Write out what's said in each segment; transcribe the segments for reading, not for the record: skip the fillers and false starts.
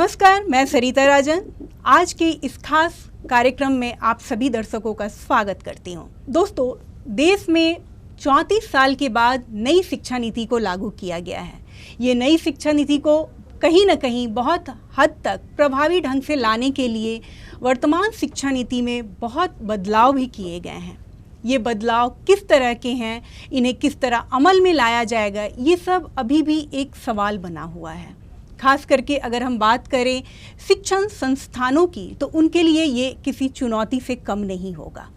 नमस्कार, मैं सरिता राजन। आज के इस खास कार्यक्रम में आप सभी दर्शकों का स्वागत करती हूँ। दोस्तों, देश में 34 साल के बाद नई शिक्षा नीति को लागू किया गया है। ये नई शिक्षा नीति को कहीं ना कहीं बहुत हद तक प्रभावी ढंग से लाने के लिए वर्तमान शिक्षा नीति में बहुत बदलाव भी किए गए हैं। ये बदलाव किस तरह के हैं, इन्हें किस तरह अमल में लाया जाएगा, ये सब अभी भी एक सवाल बना हुआ है। खास करके अगर हम बात करें शिक्षण संस्थानों की, तो उनके लिए ये किसी चुनौती से कम नहीं होगा।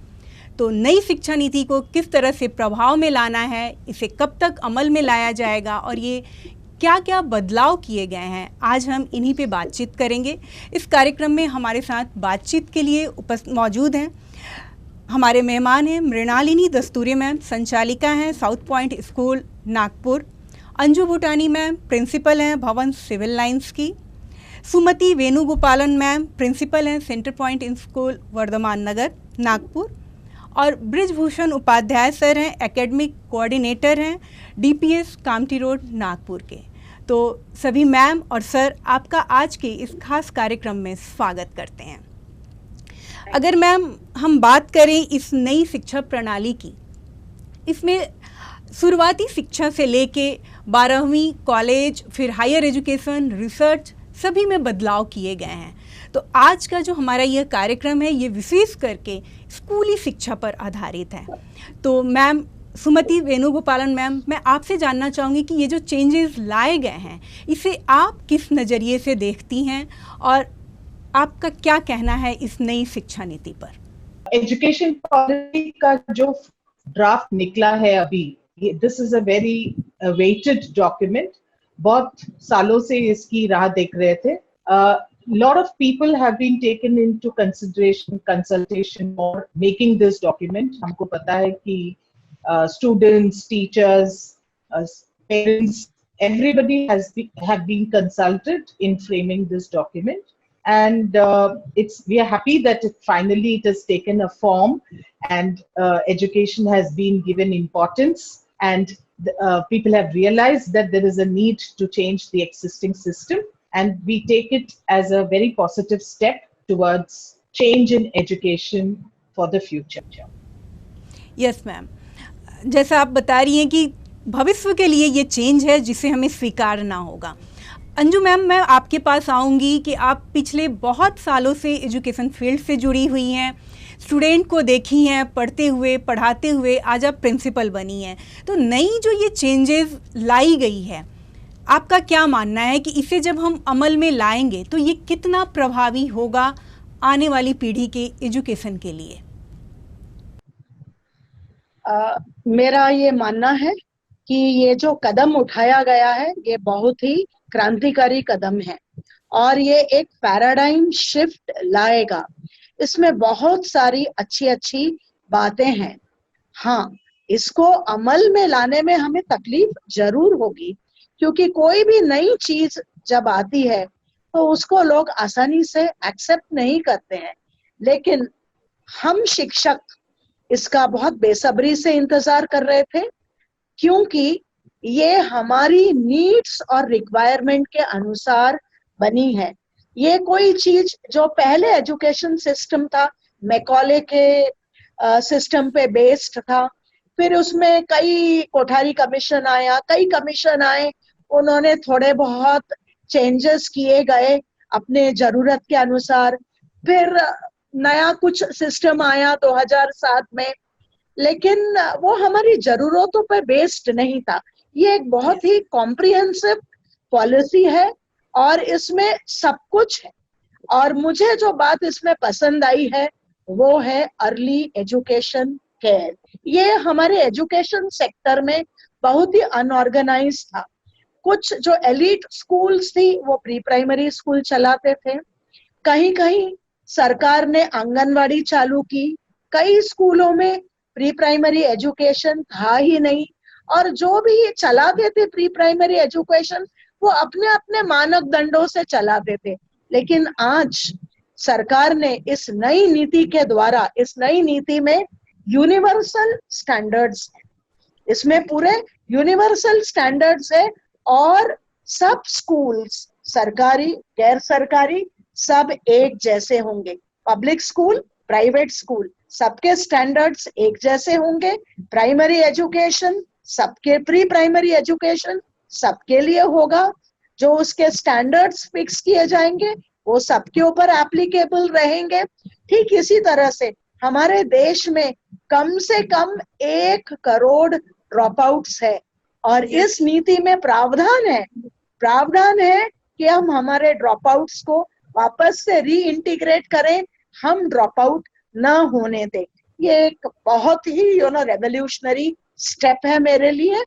तो नई शिक्षा नीति को किस तरह से प्रभाव में लाना है, इसे कब तक अमल में लाया जाएगा और ये क्या क्या बदलाव किए गए हैं, आज हम इन्हीं पे बातचीत करेंगे। इस कार्यक्रम में हमारे साथ बातचीत के लिए मौजूद हैं हमारे मेहमान हैं मृणालिनी दस्तूरी मैम, संचालिका हैं South Point school Nagpur. Anju Bhutani ma'am principal हैं भवन सिविल लाइंस की। सुमति वेणुगोपालन मैम प्रिंसिपल हैं centre point school Vardhaman Nagar Nagpur. और ब्रिजभूषण उपाध्याय सर हैं एकेडमिक कोऑर्डिनेटर हैं डीपीएस कामठी रोड नागपुर के। तो सभी मैम और सर, आपका आज के इस खास कार्यक्रम में स्वागत करते हैं। अगर मैम हम बात करें इस नई शिक्षा प्रणाली की, इसमें शुरुआती शिक्षा से लेके 12वीं कॉलेज, फिर हायर एजुकेशन, रिसर्च, सभी में बदलाव किए गए हैं। तो आज का जो हमारा यह कार्यक्रम है, ये विशेष करके स्कूली शिक्षा पर आधारित है। तो मैम सुमति वेणुगोपालन मैम, मैं आपसे जानना चाहूँगी कि ये जो चेंजेस लाए गए हैं, इसे आप किस नज़रिए से देखती हैं और आपका क्या कहना है इस नई शिक्षा नीति पर? एजुकेशन पॉलिसी का जो ड्राफ्ट निकला है अभी, this is a very weighted document. बहुत सालों से इसकी राह देख रहे थे। lot of people have been taken into consideration, consultation or making this document. हमको पता है कि students, teachers, parents, everybody have been consulted in framing this document. And we are happy that finally it has taken a form and education has been given importance, and people have realized that there is a need to change the existing system, and we take it as a very positive step towards change in education for the future. Yes ma'am, जैसा आप बता रही हैं कि भविष्य के लिए ये चेंज है जिसे हमें स्वीकारना होगा। अंजू मैम, मैं आपके पास आऊँगी कि आप पिछले बहुत सालों से एजुकेशन फील्ड से जुड़ी हुई हैं, स्टूडेंट को देखी हैं पढ़ते हुए, पढ़ाते हुए, आज आप प्रिंसिपल बनी हैं। तो नई जो ये चेंजेस लाई गई है, आपका क्या मानना है कि इसे जब हम अमल में लाएंगे तो ये कितना प्रभावी होगा आने वाली पीढ़ी के एजुकेशन के लिए? मेरा ये मानना है कि ये जो कदम उठाया गया है, ये बहुत ही क्रांतिकारी कदम है और ये एक पैराडाइम शिफ्ट लाएगा। इसमें बहुत सारी अच्छी अच्छी बातें हैं। हाँ, इसको अमल में लाने में हमें तकलीफ जरूर होगी, क्योंकि कोई भी नई चीज जब आती है तो उसको लोग आसानी से एक्सेप्ट नहीं करते हैं। लेकिन हम शिक्षक इसका बहुत बेसब्री से इंतजार कर रहे थे, क्योंकि ये हमारी नीड्स और रिक्वायरमेंट के अनुसार बनी है। ये कोई चीज जो पहले एजुकेशन सिस्टम था, मैकॉले के सिस्टम पे बेस्ड था, फिर उसमें कई कोठारी कमीशन आया, कई कमीशन आए, उन्होंने थोड़े बहुत चेंजेस किए गए अपने जरूरत के अनुसार। फिर नया कुछ सिस्टम आया 2007 में, लेकिन वो हमारी जरूरतों पर बेस्ड नहीं था। ये एक बहुत ही कॉम्प्रिहेंसिव पॉलिसी है और इसमें सब कुछ है। और मुझे जो बात इसमें पसंद आई है वो है अर्ली एजुकेशन केयर। ये हमारे एजुकेशन सेक्टर में बहुत ही अनऑर्गेनाइज था। कुछ जो एलिट स्कूल्स थी वो प्री प्राइमरी स्कूल चलाते थे, कहीं कहीं सरकार ने आंगनवाड़ी चालू की, कई स्कूलों में प्री प्राइमरी एजुकेशन था ही नहीं, और जो भी चलाते थे प्री प्राइमरी एजुकेशन वो अपने अपने मानदंडों से चलाते थे। लेकिन आज सरकार ने इस नई नीति के द्वारा, इस नई नीति में यूनिवर्सल स्टैंडर्ड्स है, इसमें पूरे यूनिवर्सल स्टैंडर्ड्स है और सब स्कूल्स सरकारी गैर सरकारी सब एक जैसे होंगे। पब्लिक स्कूल, प्राइवेट स्कूल, सबके स्टैंडर्ड्स एक जैसे होंगे। प्राइमरी एजुकेशन सबके, प्री प्राइमरी एजुकेशन सबके लिए होगा। जो उसके स्टैंडर्ड्स फिक्स किए जाएंगे वो सबके ऊपर एप्लीकेबल रहेंगे। ठीक इसी तरह से हमारे देश में कम से कम 1 करोड़ ड्रॉप आउट्स है और इस नीति में प्रावधान है कि हम हमारे ड्रॉप आउट्स को वापस से रीइंटीग्रेट करें, हम ड्रॉप आउट ना होने दें। ये एक बहुत ही रेवोल्यूशनरी स्टेप है मेरे लिए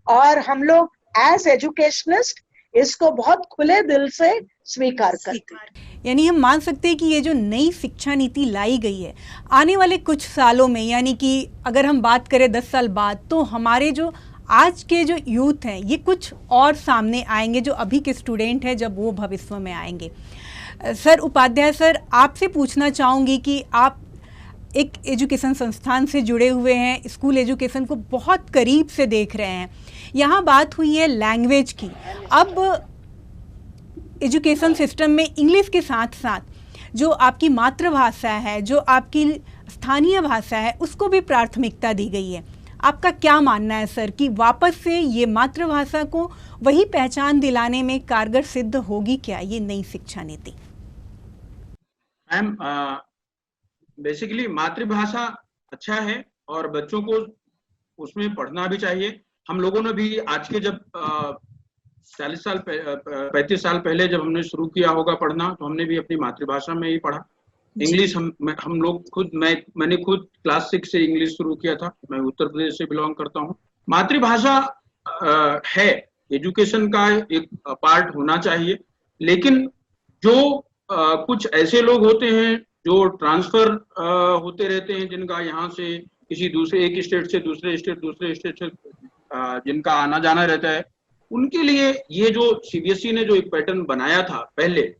और हम लोग एज एजुकेशनिस्ट इसको बहुत खुले दिल से स्वीकार करते हैं। यानी हम मान सकते हैं कि ये जो नई शिक्षा नीति लाई गई है आने वाले कुछ सालों में, यानी कि अगर हम बात करें 10 साल बाद, तो हमारे जो आज के जो यूथ हैं ये कुछ और सामने आएंगे जो अभी के स्टूडेंट हैं जब वो भविष्य में आएंगे। सर उपाध्याय सर, आपसे पूछना चाहूँगी कि आप एक एजुकेशन संस्थान से जुड़े हुए हैं, स्कूल एजुकेशन को बहुत करीब से देख रहे हैं। यहाँ बात हुई है लैंग्वेज की। अब एजुकेशन सिस्टम में इंग्लिश के साथ साथ जो आपकी मातृभाषा है, जो आपकी स्थानीय भाषा है, उसको भी प्राथमिकता दी गई है। आपका क्या मानना है सर कि वापस से ये मातृभाषा को वही पहचान दिलाने में कारगर सिद्ध होगी क्या ये नई शिक्षा नीति? मैम, बेसिकली मातृभाषा अच्छा है और बच्चों को उसमें पढ़ना भी चाहिए। हम लोगों ने भी आज के जब 35 साल पहले जब हमने शुरू किया होगा पढ़ना, तो हमने भी अपनी मातृभाषा में ही पढ़ा। इंग्लिश हम लोग खुद, मैंने खुद क्लास 6 से इंग्लिश शुरू किया था। मैं उत्तर प्रदेश से बिलोंग करता हूँ। मातृभाषा है, एजुकेशन का एक पार्ट होना चाहिए, लेकिन जो कुछ ऐसे लोग होते हैं जो ट्रांसफर होते रहते हैं, जिनका यहाँ से किसी दूसरे एक स्टेट से दूसरे स्टेट से जिनका आना जाना रहता है, उनके लिए ये जो सीबीएसई ने जो एक पैटर्न बनाया था पहले,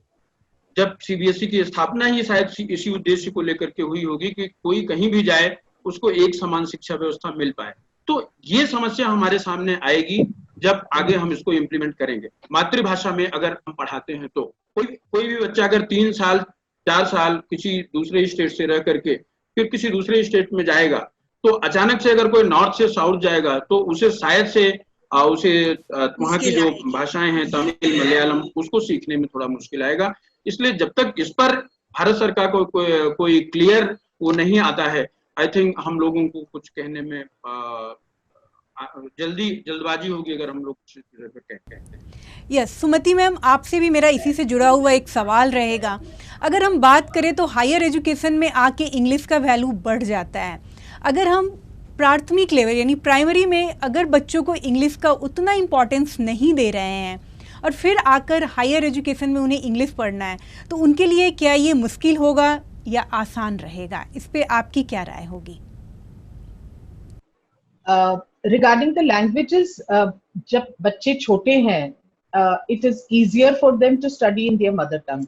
जब सीबीएसई की स्थापना ही शायद इसी उद्देश्य को लेकर के हुई होगी कि कोई कहीं भी जाए उसको एक समान शिक्षा व्यवस्था मिल पाए। तो ये समस्या हमारे सामने आएगी जब आगे हम इसको इम्प्लीमेंट करेंगे। मातृभाषा में अगर हम पढ़ाते हैं तो कोई भी बच्चा अगर 3 साल 4 साल किसी दूसरे स्टेट से रह करके फिर किसी दूसरे स्टेट में जाएगा, तो अचानक से अगर कोई नॉर्थ से साउथ जाएगा तो उसे शायद से उसे वहाँ की जो भाषाएं हैं तमिल मलयालम, उसको सीखने में थोड़ा मुश्किल आएगा। इसलिए जब तक इस पर भारत सरकार को कोई क्लियर वो नहीं आता है, आई थिंक हम लोगों को कुछ कहने में जल्दबाजी होगी अगर हम लोग कहते हैं। यस, सुमति मैम, आपसे भी मेरा इसी से जुड़ा हुआ एक सवाल रहेगा। अगर हम बात करें तो हायर एजुकेशन में आके इंग्लिश का वैल्यू बढ़ जाता है। अगर हम प्राथमिक लेवल यानी प्राइमरी में अगर बच्चों को इंग्लिश का उतना इम्पोर्टेंस नहीं दे रहे हैं और फिर आकर हायर एजुकेशन में उन्हें इंग्लिश पढ़ना है, तो उनके लिए क्या ये मुश्किल होगा या आसान रहेगा? इस पे आपकी क्या राय होगी? रिगार्डिंग द लैंग्वेजेस, जब बच्चे छोटे हैं, it is easier for them to study in their mother tongue,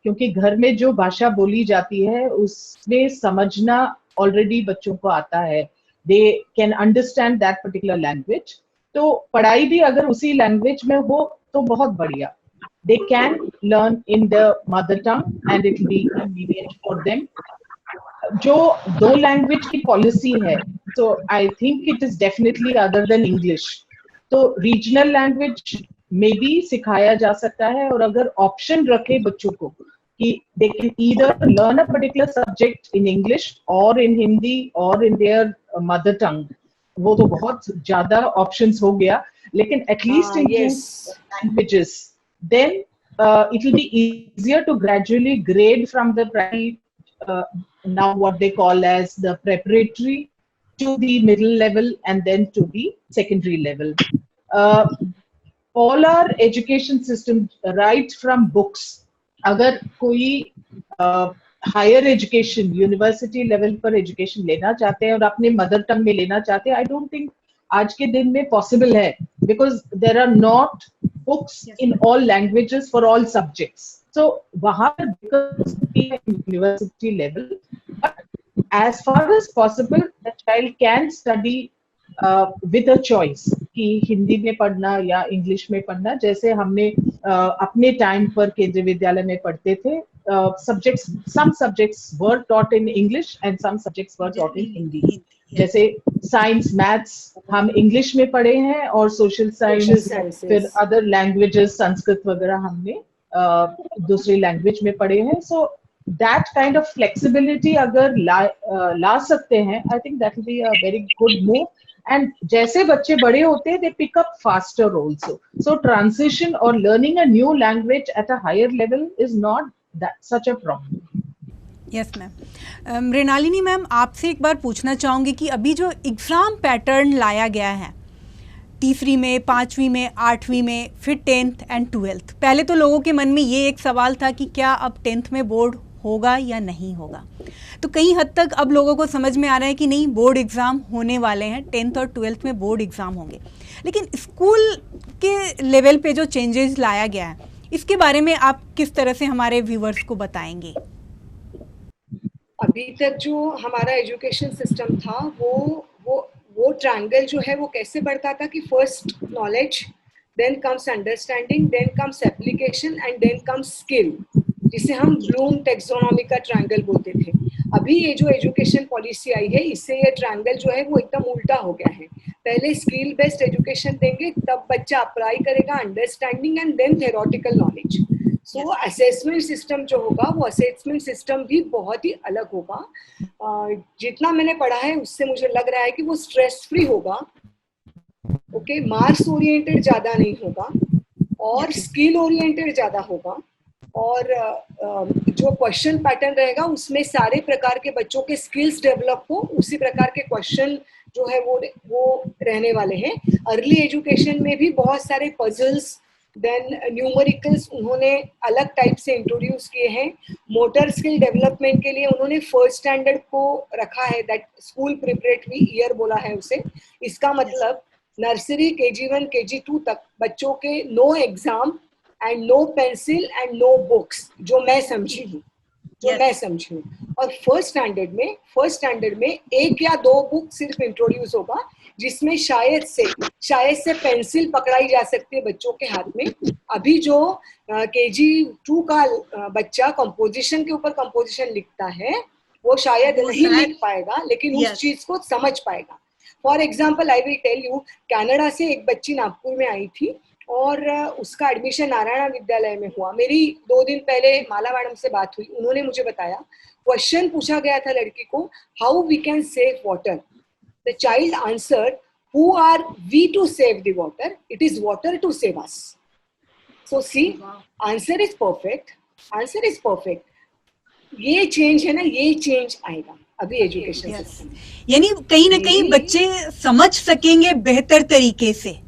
क्योंकि घर में जो भाषा बोली जाती है उसमें समझना ऑलरेडी बच्चों को आता है। They can understand that particular language. तो पढ़ाई भी अगर उसी लैंग्वेज में हो तो बहुत बढ़िया। They can learn in the mother tongue and it will be convenient for them. जो 2 लैंग्वेज की पॉलिसी है, तो I think it is definitely other than English. तो रीजनल लैंग्वेज में भी सिखाया जा सकता है, और अगर ऑप्शन रखे बच्चों को कि they can either learn a particular subject in English और इन हिंदी और इन देयर मदर टंग, वो तो बहुत ज्यादा ऑप्शंस हो गया, लेकिन at least in languages, then it will be easier to gradually grade from the primary, now what they call as the preparatory, to the middle level and then to the secondary level. All our education system, right from books, अगर कोई higher education university level पर education लेना चाहते हैं और अपने mother tongue में लेना चाहते हैं, आई डोंट थिंक आज के दिन में पॉसिबल है, because there are not books in all languages for all subjects. So वहां university level, but as far as possible the child can study with a choice कि हिंदी में पढ़ना या इंग्लिश में पढ़ना। जैसे हमने अपने टाइम पर केंद्रीय विद्यालय में पढ़ते थे, subjects, some subjects were taught in English and some subjects were taught in Hindi. जैसे साइंस मैथ्स हम इंग्लिश में पढ़े हैं और सोशल साइंस फिर अदर लैंग्वेजेस संस्कृत वगैरह हमने दूसरी लैंग्वेज में पढ़े हैं। So that kind of flexibility अगर ला सकते हैं, I think that will be a very good move. And जैसे बच्चे बड़े होते हैं, they pick up faster also. So transition और learning a new language at a higher level is not such a problem. Yes ma'am. Mrinalini ma'am, आपसे एक बार पूछना चाहूँगी कि अभी जो एग्ज़ाम पैटर्न लाया गया है तीसरी में, पाँचवीं में, आठवीं में, फिर 10th एंड 12th, पहले तो लोगों के मन में ये एक सवाल था कि क्या अब 10th में बोर्ड होगा या नहीं होगा। तो कई हद तक अब लोगों को समझ में आ रहा है कि नहीं, बोर्ड एग्ज़ाम होने वाले हैं, 10th और 12th में बोर्ड एग्ज़ाम होंगे। लेकिन स्कूल के लेवल पे जो चेंजेस लाया गया है, इसके बारे में आप किस तरह से हमारे व्यूवर्स को बताएंगे? अभी तक जो हमारा एजुकेशन सिस्टम था वो ट्रायंगल जो है वो कैसे बढ़ता था कि first knowledge, then comes understanding, then comes application and then comes skill, जिसे हम ब्लूम टेक्सोनॉमी का ट्रायंगल बोलते थे। अभी ये जो एजुकेशन पॉलिसी आई है, इससे ये ट्रायंगल जो है वो एकदम उल्टा हो गया है। पहले स्किल बेस्ड एजुकेशन देंगे, तब बच्चा अप्लाई करेगा understanding and then theoretical knowledge. So assessment system जो होगा, वो असेसमेंट सिस्टम भी बहुत ही अलग होगा। जितना मैंने पढ़ा है उससे मुझे लग रहा है कि वो स्ट्रेस फ्री होगा, ओके, मार्क्स ओरिएंटेड ज्यादा नहीं होगा और स्किल ओरिएंटेड ज्यादा होगा। और जो क्वेश्चन पैटर्न रहेगा उसमें सारे प्रकार के बच्चों के स्किल्स डेवलप हो, उसी प्रकार के क्वेश्चन जो है वो रहने वाले हैं। अर्ली एजुकेशन में भी बहुत सारे पजल्स, देन न्यूमेरिकल्स उन्होंने अलग टाइप से इंट्रोड्यूस किए हैं। मोटर स्किल डेवलपमेंट के लिए उन्होंने फर्स्ट स्टैंडर्ड को रखा है, दैट स्कूल प्रिपरेटरी ईयर बोला है उसे। इसका मतलब नर्सरी, KG1, KG2 तक बच्चों के no exam and no pencil and no books, जो मैं समझी हूँ, और फर्स्ट स्टैंडर्ड में 1 या 2 बुक सिर्फ इंट्रोड्यूस होगा, जिसमें शायद से पेंसिल पकड़ाई जा सकती है बच्चों के हाथ में। अभी जो KG2 का बच्चा कंपोजिशन के ऊपर कंपोजिशन लिखता है, वो शायद नहीं लिख पाएगा, लेकिन उस चीज को समझ पाएगा। For example, I will tell you, Canada से एक बच्ची नागपुर में आई थी और उसका एडमिशन नारायणा विद्यालय में हुआ। मेरी 2 दिन पहले माला मैडम से बात हुई, उन्होंने मुझे बताया, क्वेश्चन पूछा गया था लड़की को, how we can save water. The child answered, who are we to save the water, it is water to save us. So see, answer is perfect. ये चेंज है ना, ये चेंज आएगा अभी एजुकेशन सिस्टम में। यानी कहीं ना कहीं बच्चे समझ सकेंगे बेहतर तरीके से।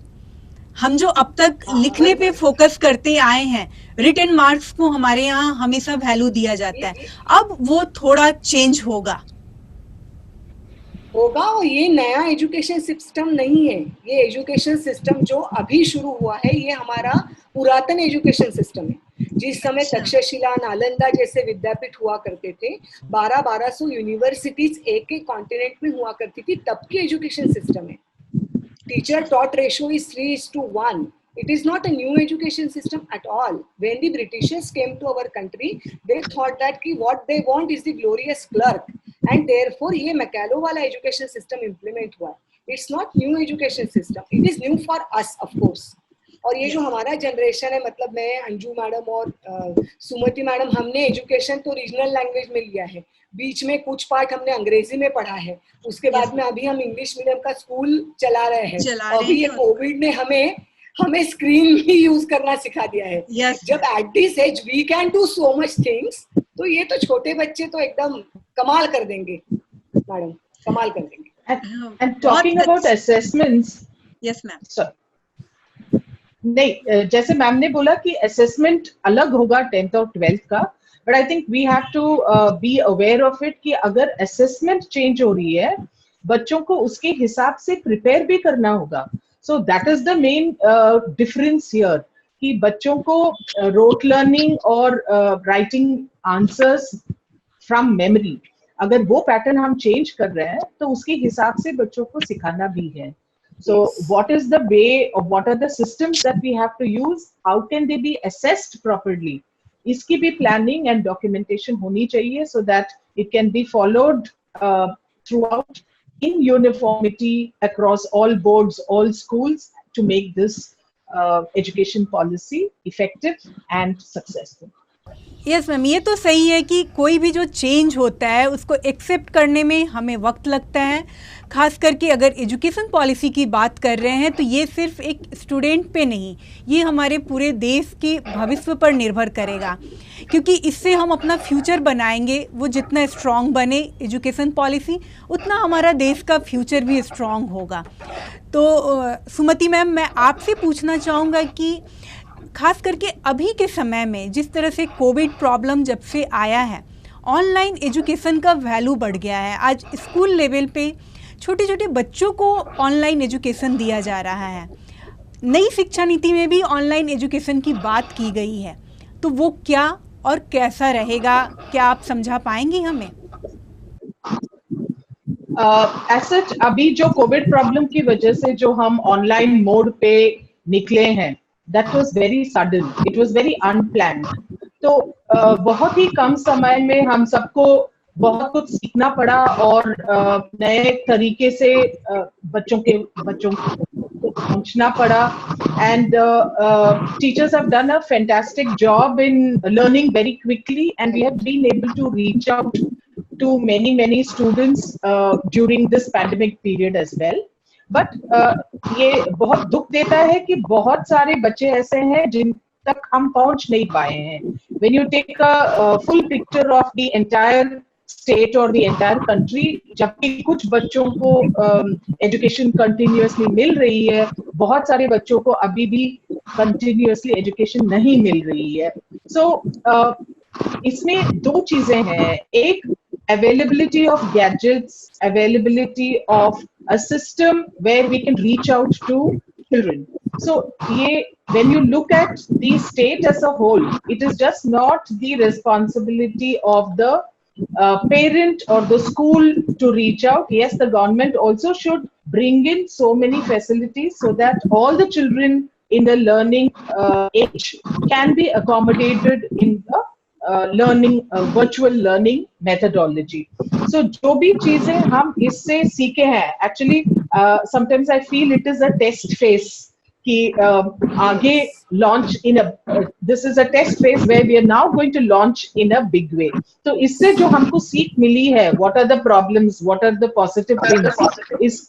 हम जो अब तक लिखने पे फोकस करते आए हैं, रिटन मार्क्स को हमारे यहाँ हमेशा वैल्यू दिया जाता है, अब वो थोड़ा चेंज होगा। और ये नया एजुकेशन सिस्टम नहीं है, ये एजुकेशन सिस्टम जो अभी शुरू हुआ है, ये हमारा पुरातन एजुकेशन सिस्टम है। जिस समय तक्षशिला, नालंदा जैसे विद्यापीठ हुआ करते थे, 1200 यूनिवर्सिटीज एक कॉन्टिनेंट में हुआ करती थी, तब की एजुकेशन सिस्टम है। Teacher taught ratio is 3:1. It is not a new education system at all. When the Britishers came to our country, they thought that what they want is the glorious clerk, and therefore ये मैकेलो वाला education system implement हुआ। It's not new education system. It is new for us, of course. और ये जो हमारा generation है, मतलब मैं, अंजू मैडम और सुमति मैडम, हमने एजुकेशन तो रीजनल लैंग्वेज में लिया है, बीच में कुछ पार्ट हमने अंग्रेजी में पढ़ा है, उसके बाद में अभी हम इंग्लिश मीडियम का स्कूल चला रहे हैं। अभी ये कोविड ने हमें स्क्रीन भी यूज करना सिखा दिया है। जब at this age we can do so much things, तो ये तो छोटे बच्चे तो एकदम कमाल कर देंगे मैडम, कमाल कर देंगे। And talking about assessments, yes ma'am, नहीं, जैसे मैम ने बोला कि असेसमेंट अलग होगा 10th और 12th का, but I think we have to be aware of it कि अगर असेसमेंट चेंज हो रही है, बच्चों को उसके हिसाब से प्रिपेयर भी करना होगा। So that is the main difference here, कि बच्चों को रोट लर्निंग और राइटिंग आंसर्स फ्रॉम मेमोरी, अगर वो पैटर्न हम चेंज कर रहे हैं, तो उसके हिसाब से बच्चों को सिखाना भी है। So Yes. what is the way, or what are the systems that we have to use? How can they be assessed properly? इसकी भी planning and documentation होनी चाहिए so that it can be followed throughout in uniformity across all boards, all schools, to make this education policy effective and successful. Yes ma'am, ये तो सही है कि कोई भी जो चेंज होता है उसको एक्सेप्ट करने में हमें वक्त लगता है। खास करके अगर एजुकेशन पॉलिसी की बात कर रहे हैं तो ये सिर्फ एक स्टूडेंट पे नहीं, ये हमारे पूरे देश के भविष्य पर निर्भर करेगा, क्योंकि इससे हम अपना फ्यूचर बनाएंगे। वो जितना स्ट्रॉन्ग बने एजुकेशन पॉलिसी, उतना हमारा देश का फ्यूचर भी स्ट्रॉन्ग होगा। तो सुमति मैम, मैं आपसे पूछना चाहूँगा कि खास करके अभी के समय में जिस तरह से कोविड प्रॉब्लम जब से आया है, ऑनलाइन एजुकेशन का वैल्यू बढ़ गया है। आज स्कूल लेवल पे छोटे छोटे बच्चों को ऑनलाइन एजुकेशन दिया जा रहा है। नई शिक्षा नीति में भी ऑनलाइन एजुकेशन की बात की गई है, तो वो क्या और कैसा रहेगा, क्या आप समझा पाएंगी हमें? सच अभी जो कोविड प्रॉब्लम की वजह से जो हम ऑनलाइन मोड पे निकले हैं, that was very sudden, it was very unplanned. तो बहुत ही कम समय में हम सबको बहुत कुछ सीखना पड़ा और नए तरीके से बच्चों को पहुंचना पड़ा। And teachers have done a fantastic job in learning very quickly, and we have been able to reach out to many students during this pandemic period as well. But ये बहुत दुख देता है कि बहुत सारे बच्चे ऐसे हैं जिन तक हम पहुंच नहीं पाए हैं। When you take a full picture of the entire state or the entire country, जबकि कुछ बच्चों को एजुकेशन कंटिन्यूअसली मिल रही है, बहुत सारे बच्चों को अभी भी कंटिन्यूअसली एजुकेशन नहीं मिल रही है। So इसमें दो चीजें हैं, एक availability of gadgets, availability of a system where we can reach out to children. So when you look at the state as a whole, it is just not the responsibility of the parent or the school to reach out. Yes, the government also should bring in so many facilities so that all the children in the learning age can be accommodated in the learning virtual learning methodology. So जो भी चीजें हम इससे सीखे हैं, actually sometimes I feel it is a test phase कि आगे launch in a this is a test phase where we are now going to launch in a big way. तो इससे जो हमको सीख मिली है, what are the problems, what are the positive things, इस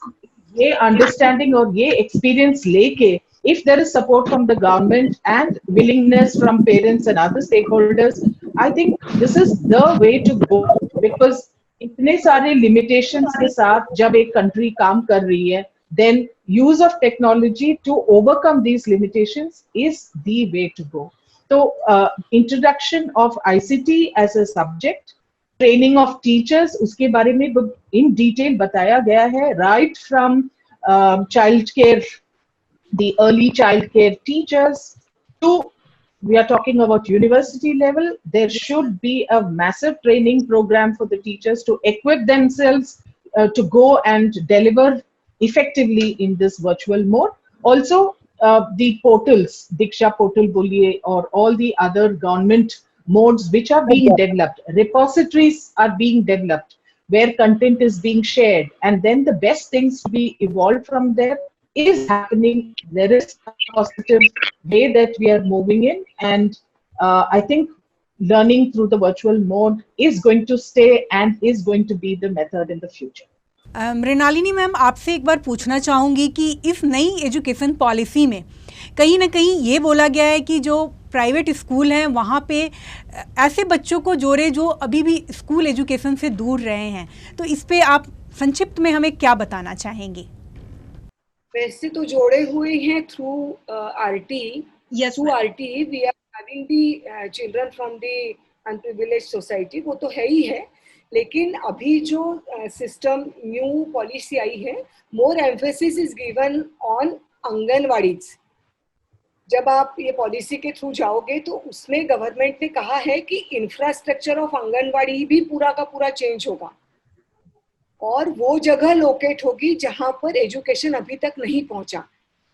ये understanding और ये experience लेके, if there is support from the government and willingness from parents and other stakeholders, I think this is the way to go, because इतने सारे limitations के साथ जब एक country काम कर रही है, then use of technology to overcome these limitations is the way to go. So introduction of ICT as a subject, training of teachers, उसके बारे में in detail बताया गया है, right from child care, the early child care teachers, to we are talking about university level. There should be a massive training program for the teachers to equip themselves to go and deliver effectively in this virtual mode. Also the portals, Diksha portal बोलिए, or all the other government modes which are being developed, repositories are being developed where content is being shared, and then the best things to be evolved from there is happening. There is a positive way that we are moving in, and I think learning through the virtual mode is going to stay and is going to be the method in the future. Mrinalini ma'am, आपसे एक बार पूछना चाहूँगी कि इस नई education policy में कहीं ना कहीं ये बोला गया है कि जो प्राइवेट स्कूल हैं वहाँ पे ऐसे बच्चों को जोड़े जो अभी भी स्कूल एजुकेशन से दूर रहे हैं, तो इस पे आप संक्षिप्त में हमें क्या बताना चाहेंगे? वैसे तो जोड़े हुए हैं through RT. Yes, through RT we are having the children from the unprivileged society, वो तो है ही है, लेकिन अभी जो सिस्टम न्यू पॉलिसी आई है, more emphasis is given on anganwadis. जब आप ये पॉलिसी के थ्रू जाओगे तो उसमें गवर्नमेंट ने कहा है कि इंफ्रास्ट्रक्चर ऑफ आंगनवाड़ी भी पूरा का पूरा चेंज होगा, और वो जगह लोकेट होगी जहां पर एजुकेशन अभी तक नहीं पहुंचा।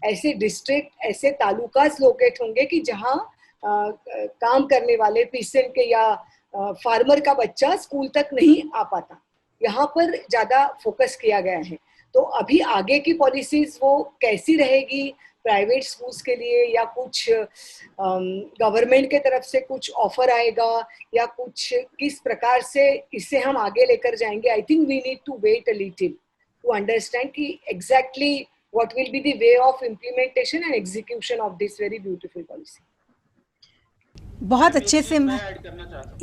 ऐसे डिस्ट्रिक्ट, ऐसे तालुकास लोकेट होंगे कि जहां काम करने वाले पीसेंट के या फार्मर का बच्चा स्कूल तक नहीं आ पाता। यहाँ पर ज्यादा फोकस किया गया है। तो अभी आगे की पॉलिसीज वो कैसी रहेगी प्राइवेट स्कूल्स के लिए, या कुछ गवर्नमेंट के तरफ से कुछ ऑफर आएगा, या कुछ किस प्रकार से इसे हम आगे लेकर जाएंगे, I think we need to wait a little to understand कि exactly what will be the way of implementation and execution of this very beautiful policy. बहुत अच्छे से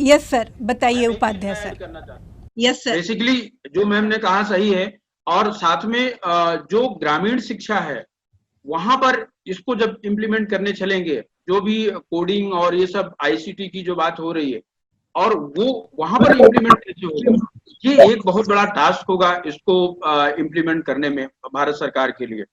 यस सर, बताइए Upadhyay sir. Yes sir, basically जो ma'am ने कहा सही है, और साथ में जो ग्रामीण शिक्षा है वहां पर इसको जब इम्प्लीमेंट करने चलेंगे, जो भी कोडिंग और ये सब आईसीटी की जो बात हो रही है, और वो वहां पर इम्प्लीमेंट कैसे होगा, ये एक बहुत बड़ा टास्क होगा इसको इम्प्लीमेंट करने में भारत सरकार के लिए।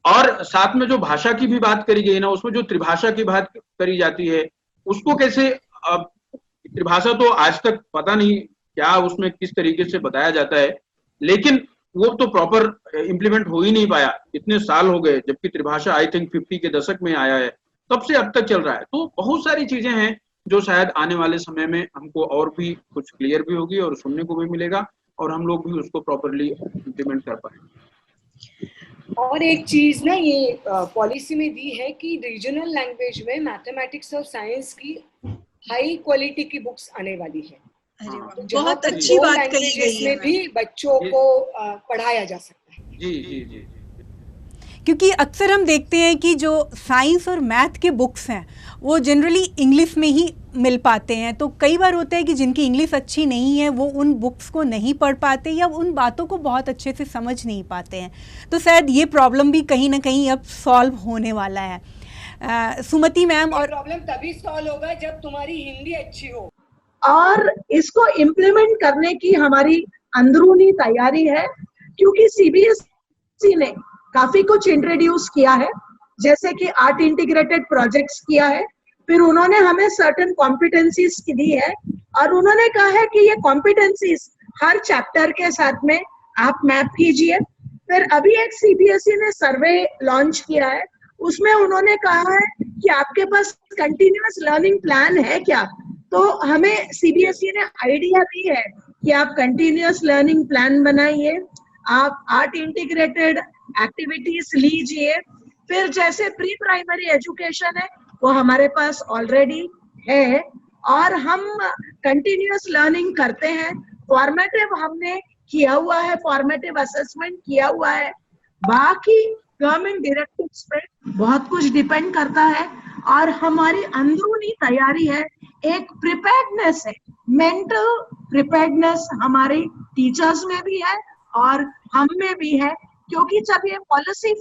और साथ में जो भाषा की भी बात करी गई ना, उसमें जो त्रिभाषा की बात करी जाती है, उसको कैसे त्रिभाषा तो आज तक पता नहीं क्या उसमें किस तरीके से बताया जाता है, लेकिन वो तो प्रॉपर इम्प्लीमेंट हो ही नहीं पाया। इतने साल हो गए, जबकि त्रिभाषा आई थिंक 50 के दशक में आया है, तब से अब तक चल रहा है। तो बहुत सारी चीजें हैं जो शायद आने वाले समय में हमको और भी कुछ क्लियर भी होगी और सुनने को भी मिलेगा, और हम लोग भी उसको प्रॉपरली इम्प्लीमेंट कर पाएंगे। और एक चीज ना ये पॉलिसी में दी है कि रीजनल लैंग्वेज में मैथमेटिक्स और साइंस की हाई क्वालिटी की बुक्स आने वाली है। बहुत अच्छी बात कही गई है। इसमें भी बच्चों को पढ़ाया जा सकता है। जी जी जी, क्योंकि अक्सर हम देखते हैं कि जो साइंस और मैथ के बुक्स हैं वो जनरली इंग्लिश में ही मिल पाते हैं, तो कई बार होता है कि जिनकी इंग्लिश अच्छी नहीं है वो उन बुक्स को नहीं पढ़ पाते या उन बातों को बहुत अच्छे से समझ नहीं पाते हैं। तो शायद ये प्रॉब्लम भी कहीं ना कहीं अब सॉल्व होने वाला है। सुमति मैम, और प्रॉब्लम तभी सॉल्व होगा जब तुम्हारी हिंदी अच्छी हो। और इसको इम्प्लीमेंट करने की हमारी अंदरूनी तैयारी है, क्योंकि सीबीएसई ने काफी कुछ इंट्रोड्यूस किया है, जैसे कि आर्ट इंटीग्रेटेड प्रोजेक्ट्स किया है, फिर उन्होंने हमें सर्टेन कॉम्पिटेंसीज दी है, और उन्होंने कहा है कि ये कॉम्पिटेंसीज हर चैप्टर के साथ में आप मैप कीजिए। फिर अभी एक सीबीएसई ने सर्वे लॉन्च किया है, उसमें उन्होंने कहा है कि आपके पास कंटिन्यूअस लर्निंग प्लान है क्या। तो हमें सीबीएसई ने आइडिया दी है कि आप कंटिन्यूअस लर्निंग प्लान बनाइए, आप आर्ट इंटीग्रेटेड एक्टिविटीज लीजिए। फिर जैसे प्री प्राइमरी एजुकेशन है वो हमारे पास ऑलरेडी है, और हम कंटिन्यूअस लर्निंग करते हैं। फॉर्मेटिव हमने किया हुआ है, फॉर्मेटिव असेसमेंट किया हुआ है। बाकी गवर्नमेंट डायरेक्टिव्स पे बहुत कुछ डिपेंड करता है, और हमारी अंदरूनी तैयारी है, एक प्रिपेयर्डनेस है, मेंटल प्रिपेयर्डनेस हमारे टीचर्स में भी है और हम में भी है। क्योंकि जब ये पॉलिसी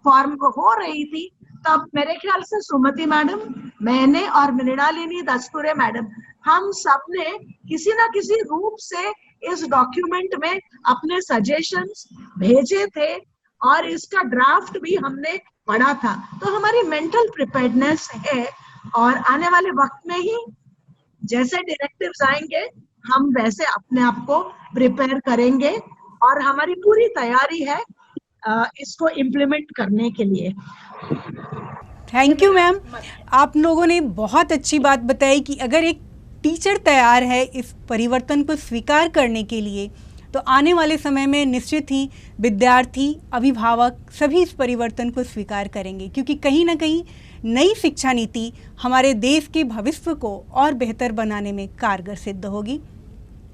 फॉर्म हो रही थी तब मेरे ख्याल से सुमति मैडम, मैंने और मृणालिनी दस्तूरे मैडम, हम सब ने किसी ना किसी रूप से इस डॉक्यूमेंट में अपने सजेशंस भेजे थे, और इसका ड्राफ्ट भी हमने पढ़ा था। तो हमारी मेंटल प्रिपेयर्डनेस है, और आने वाले वक्त में ही जैसे डायरेक्टिव्स आएंगे हम वैसे अपने आप को प्रिपेयर करेंगे, और हमारी पूरी तैयारी है इसको इम्प्लीमेंट करने के लिए। थैंक यू मैम, आप लोगों ने बहुत अच्छी बात बताई कि अगर एक टीचर तैयार है इस परिवर्तन को स्वीकार करने के लिए, तो आने वाले समय में निश्चित ही विद्यार्थी, अभिभावक सभी इस परिवर्तन को स्वीकार करेंगे, क्योंकि कहीं ना कहीं नई शिक्षा नीति हमारे देश के भविष्य को और बेहतर बनाने में कारगर सिद्ध होगी।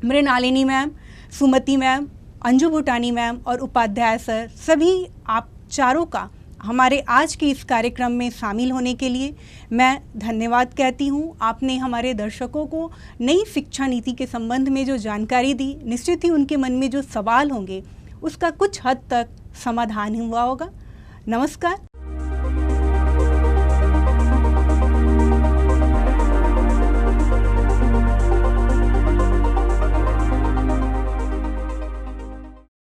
मृणालिनी मैम, सुमति मैम, अंजू भूटानी मैम और उपाध्याय सर, सभी आप चारों का हमारे आज के इस कार्यक्रम में शामिल होने के लिए मैं धन्यवाद कहती हूँ। आपने हमारे दर्शकों को नई शिक्षा नीति के संबंध में जो जानकारी दी, निश्चित ही उनके मन में जो सवाल होंगे उसका कुछ हद तक समाधान हुआ होगा। नमस्कार।